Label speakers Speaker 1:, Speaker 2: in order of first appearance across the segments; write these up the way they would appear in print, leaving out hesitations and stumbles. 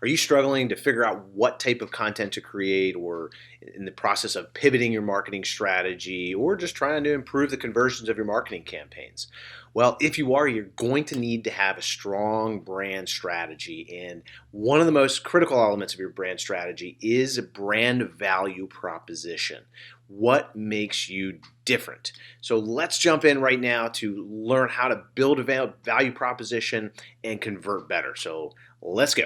Speaker 1: Are you struggling to figure out what type of content to create, or in the process of pivoting your marketing strategy, or just trying to improve the conversions of your marketing campaigns? Well, if you are, you're going to need to have a strong brand strategy. And one of the most critical elements of your brand strategy is a brand value proposition. What makes you different? So let's jump in right now to learn how to build a value proposition and convert better. So let's go.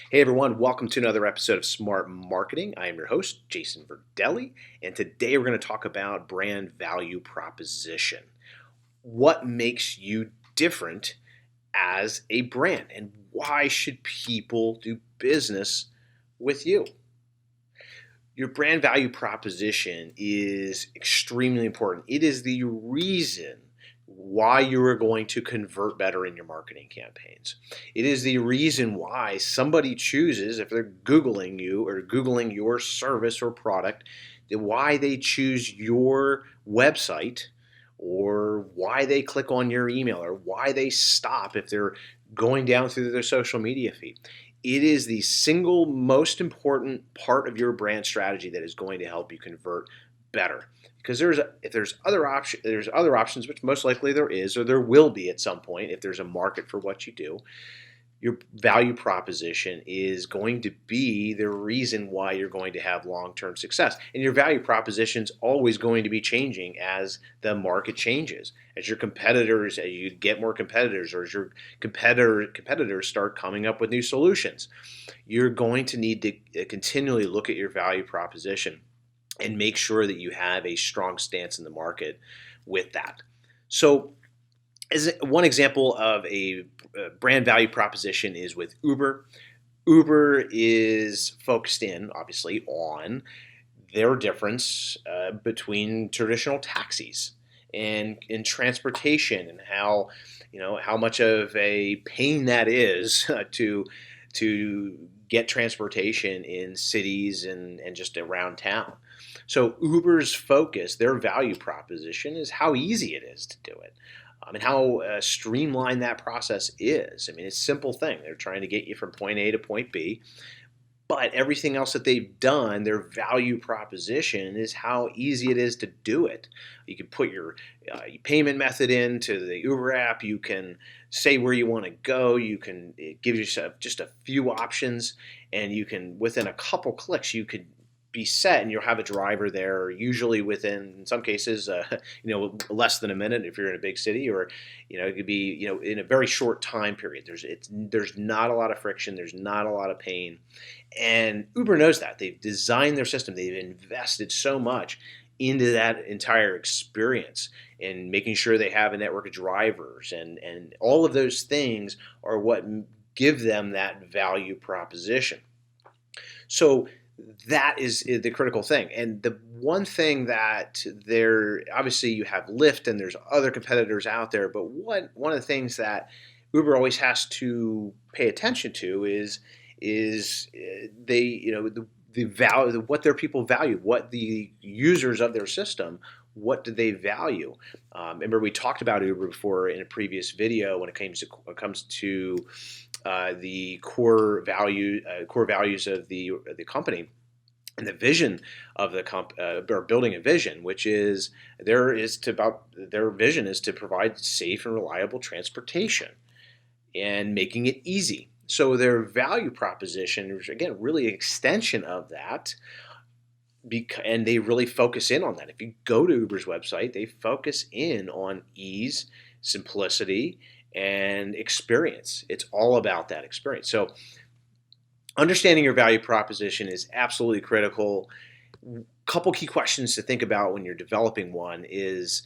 Speaker 1: Hey everyone, welcome to another episode of Smart Marketing. I am your host, Jason Verdelli, and today we're going to talk about brand value proposition. What makes you different as a brand, and why should people do business with you? Your brand value proposition is extremely important. It is the reason why you are going to convert better in your marketing campaigns. It is the reason why somebody chooses, if they're Googling you or Googling your service or product, why they choose your website, or why they click on your email, or why they stop if they're going down through their social media feed. It is the single most important part of your brand strategy that is going to help you convert better. Because if there's other options, which most likely there is, or there will be at some point if there's a market for what you do. Your value proposition is going to be the reason why you're going to have long-term success. And your value proposition is always going to be changing as the market changes. As you get more competitors, or as your competitors start coming up with new solutions, you're going to need to continually look at your value proposition and make sure that you have a strong stance in the market with that. So, as one example of a brand value proposition is with Uber. Uber is focused in, obviously, on their difference between traditional taxis and in transportation, and how much of a pain that is to get transportation in cities and just around town. So Uber's focus, their value proposition, is how easy it is to do it. And how streamlined that process is. I mean, it's a simple thing. They're trying to get you from point A to point B, but everything else that they've done, their value proposition, is how easy it is to do it. You can put your payment method into the Uber app. You can say where you want to go. You can give yourself just a few options, and you can, within a couple clicks, you could be set, and you'll have a driver there, usually within, in some cases, less than a minute if you're in a big city, or it could be in a very short time period. There's not a lot of friction, there's not a lot of pain, and Uber knows that. They've designed their system, they've invested so much into that entire experience, and making sure they have a network of drivers, and all of those things are what give them that value proposition. So that is the critical thing. And the one thing that obviously you have Lyft and there's other competitors out there, but one of the things that Uber always has to pay attention to is the value, what their people value, what the users of their system, what do they value? Remember, we talked about Uber before in a previous video when it comes to the core values of the company, and the vision of the or building a vision, which is their vision is to provide safe and reliable transportation and making it easy. So their value proposition is, again, really an extension of that. And they really focus in on that. If you go to Uber's website, they focus in on ease, simplicity, and experience. It's all about that experience. So understanding your value proposition is absolutely critical. Couple key questions to think about when you're developing one is,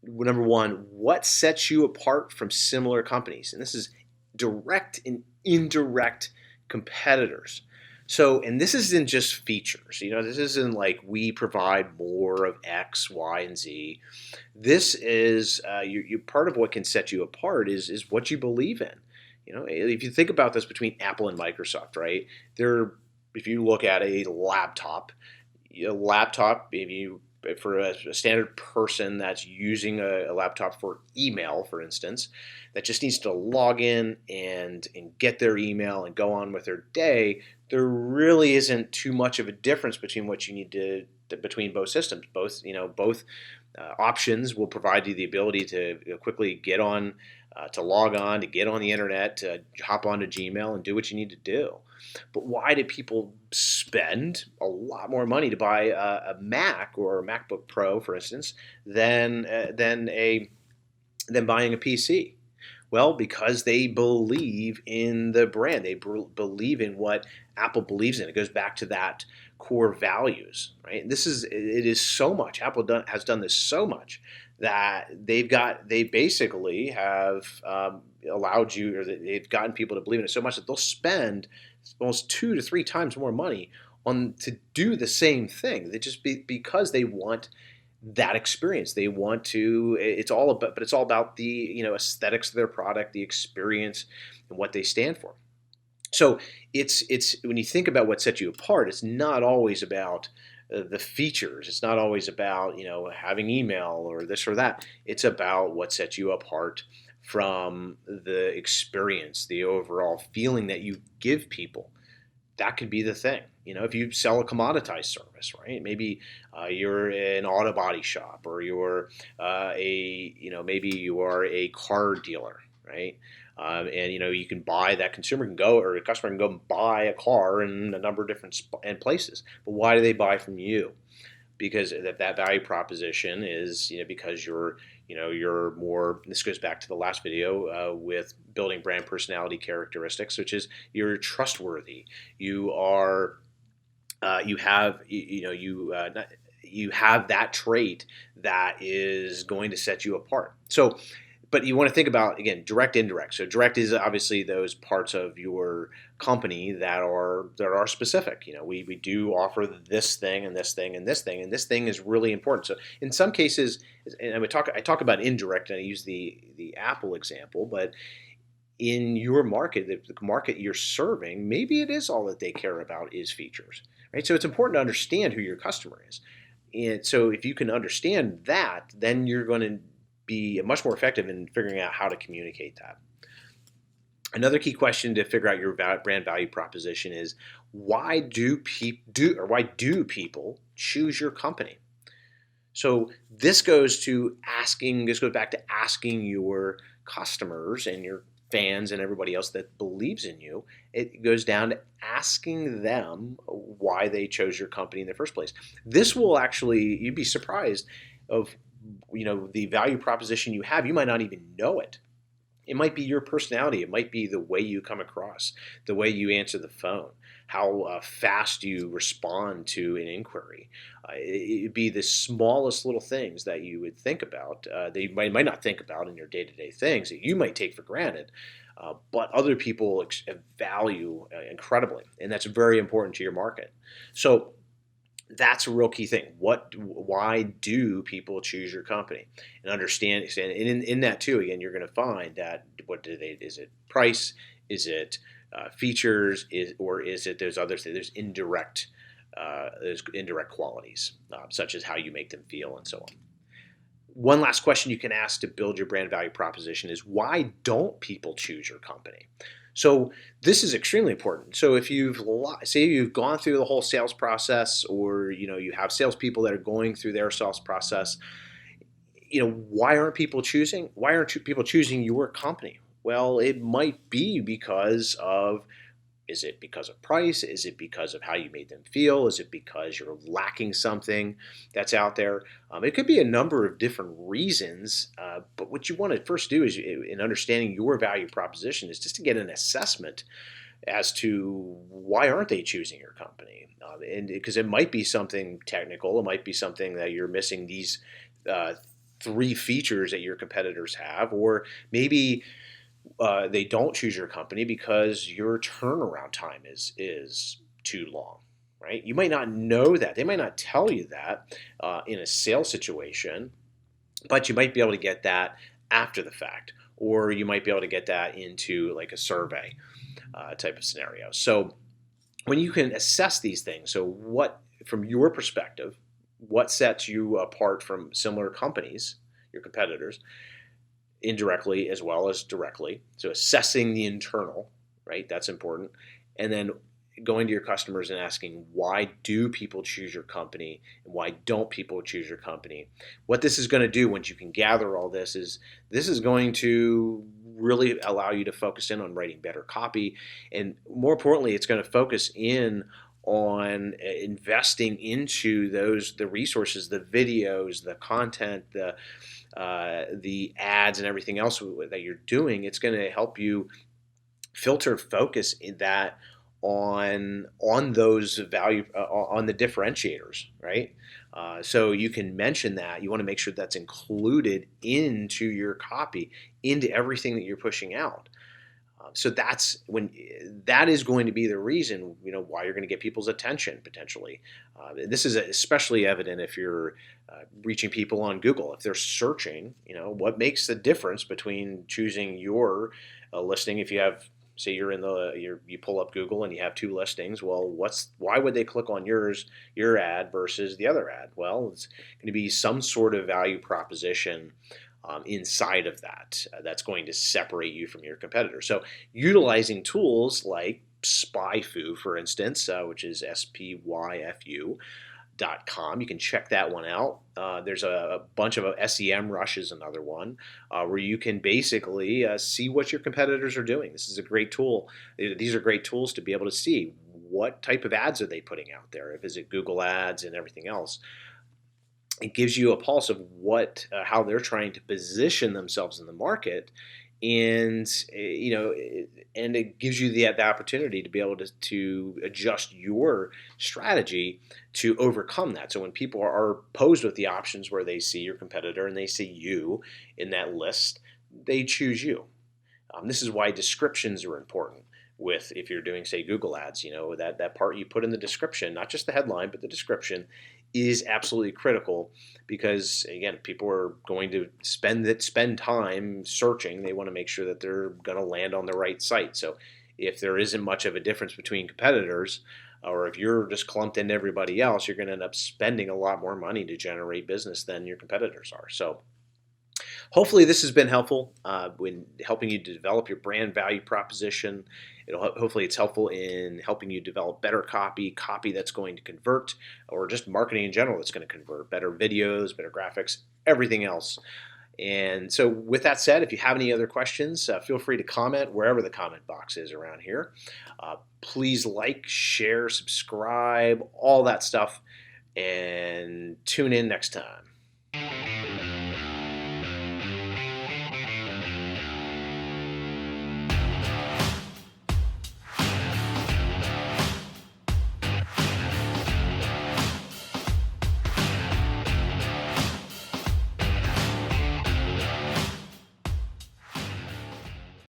Speaker 1: number one, what sets you apart from similar companies? And this is direct and indirect competitors. So, and this isn't just features. This isn't like we provide more of X, Y, and Z. This is you part of what can set you apart is what you believe in. If you think about this between Apple and Microsoft, right? They're If you look at a laptop, maybe for a standard person that's using a laptop for email, for instance, that just needs to log in and get their email and go on with their day, there really isn't too much of a difference between what you need between both systems. Both options will provide you the ability to quickly get on, to log on, to get on the internet, to hop onto Gmail and do what you need to do. But why do people spend a lot more money to buy a Mac or a MacBook Pro, for instance, than buying a PC? Well, because they believe in the brand. They believe in what Apple believes in. It goes back to that core values, right? And it is so much. Has done this so much that they basically have allowed you, or they've gotten people to believe in it so much that they'll spend almost 2 to 3 times more money on to do the same thing. Because they want that experience. They want to. It's all about the aesthetics of their product, the experience, and what they stand for. So it's when you think about what sets you apart, it's not always about the features. It's not always about having email or this or that. It's about what sets you apart from the experience, the overall feeling that you give people. That could be the thing. If you sell a commoditized service, right? Maybe you're an auto body shop, or you're maybe you are a car dealer, right? And you can buy that consumer can go or a customer can go and buy a car in a number of different places. But why do they buy from you? Because that value proposition is because you're more. This goes back to the last video with building brand personality characteristics, which is you're trustworthy. You are you have you have that trait that is going to set you apart. So, but you want to think about, again, direct, indirect. So direct is obviously those parts of your company that are specific. We do offer this thing and this thing and this thing, and this thing is really important. So in some cases, and I talk about indirect, and I use the Apple example, but in your market, the market you're serving, maybe it is all that they care about is features, right? So it's important to understand who your customer is. And so if you can understand that, then you're going to be much more effective in figuring out how to communicate that. Another key question to figure out your brand value proposition is why do people choose your company? So this goes back to asking your customers and your fans and everybody else that believes in you. It goes down to asking them why they chose your company in the first place. This will actually, you'd be surprised of the value proposition you have. You might not even know it. It might be your personality. It might be the way you come across, the way you answer the phone, how fast you respond to an inquiry. It'd be the smallest little things that you would think about, that you might not think about in your day-to-day things that you might take for granted, but other people value incredibly, and that's very important to your market. So that's a real key thing. Why do people choose your company? And understand, and in that too, again, you're going to find that is it price? Is it features? Or is it those other things? There's indirect qualities, such as how you make them feel and so on. One last question you can ask to build your brand value proposition is, why don't people choose your company? So this is extremely important. So if you've gone through the whole sales process, or you have salespeople that are going through their sales process, why aren't people choosing? Why aren't people choosing your company? Well, it might be because of. Is it because of price? Is it because of how you made them feel? Is it because you're lacking something that's out there? It could be a number of different reasons, but what you want to first do is, in understanding your value proposition, is just to get an assessment as to why aren't they choosing your company? And because it might be something technical, it might be something that you're missing these 3 features that your competitors have, or maybe they don't choose your company because your turnaround time is too long, right? You might not know that. They might not tell you that in a sales situation, but you might be able to get that after the fact, or you might be able to get that into like a survey type of scenario. So when you can assess these things, so what, from your perspective, what sets you apart from similar companies, your competitors, indirectly as well as directly. So assessing the internal, right? That's important. And then going to your customers and asking, why do people choose your company and why don't people choose your company? What this is going to do once you can gather all this is going to really allow you to focus in on writing better copy. And more importantly, it's going to focus in on investing into the resources, the videos, the content, the ads and everything else that you're doing. It's going to help you filter focus in that on those value on the differentiators, right? So you can mention that. You want to make sure that's included into your copy, into everything that you're pushing out. So that is going to be the reason, why you're going to get people's attention potentially. This is especially evident if you're reaching people on Google. If they're searching, what makes the difference between choosing your listing? If you have, say, you pull up Google and you have two listings. Well, why would they click on your ad versus the other ad? Well, it's going to be some sort of value proposition inside of that that's going to separate you from your competitor. So utilizing tools like SpyFu, for instance, which is SPYFU.com. You can check that one out. There's a bunch of SEM Rush is another one where you can basically see what your competitors are doing. This is a great tool. These are great tools to be able to see what type of ads are they putting out there. If is it Google ads and everything else. It gives you a pulse of how they're trying to position themselves in the market, and and it gives you the opportunity to be able to adjust your strategy to overcome that. So when people are posed with the options where they see your competitor and they see you in that list, they choose you. This is why descriptions are important. If you're doing, say, Google ads, that part you put in the description, not just the headline, but the description is absolutely critical, because again, people are going to spend time searching. They want to make sure that they're going to land on the right site. So if there isn't much of a difference between competitors, or if you're just clumped into everybody else, you're going to end up spending a lot more money to generate business than your competitors are. So hopefully this has been helpful in helping you develop your brand value proposition. Hopefully it's helpful in helping you develop better copy that's going to convert, or just marketing in general that's going to convert, better videos, better graphics, everything else. And so with that said, if you have any other questions, feel free to comment wherever the comment box is around here. Please like, share, subscribe, all that stuff, and tune in next time.